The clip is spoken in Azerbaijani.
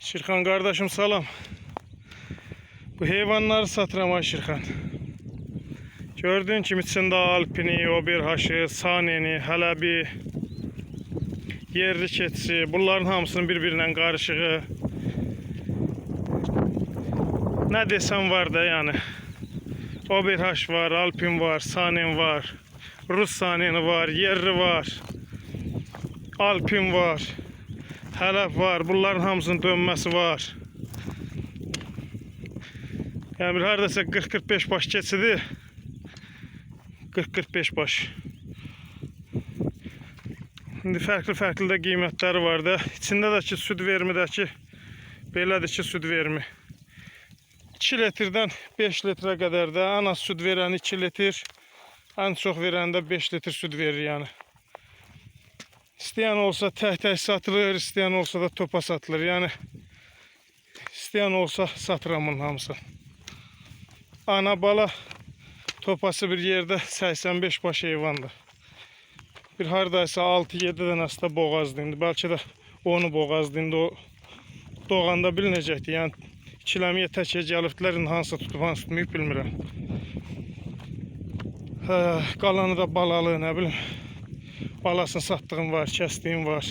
Şirkan kardeşim salam. Bu heyvanları satıram ay Şirkan. Gördüğün kimi içinde alpini, oberhaşı, saneni, hələbi, yerli keçisi, bunların hamısının birbirinden karışığı. Ne desem var da yani. Oberhaş var, alpin var, sanen var, Rus saneni var, yerli var, alpin var, hələb var. Bunların hamısının dönməsi var. Yani bir haradasa 40-45 baş keçidir. 40-45 baş. Şimdi farklı da qiymətləri var da. İçində də ki süd vermidəki belədir ki süd vermi. 2 litrdən 5 litrə qədər də ən az süd verən 2 litr, ən çox verən də 5 litr süd verir yani. İstəyən olsa tək satılır, istəyən olsa da topa satılır. Yani istəyən olsa satıram bunun hamısını. Ana bala topası bir yerde 85 baş heyvandır. Bir hardaysa 6-7 dənəsi də boğazdı. Belki de onu boğazdı. O doğanda bilinəcəkdi. Yani ikiləmiyə təkə gəlibdilər. Hansı tutub, hansı tutmayıb bilmirəm. Qalanı da balalı, nə bilim. Balasını satdığım var, kəsdiyim var.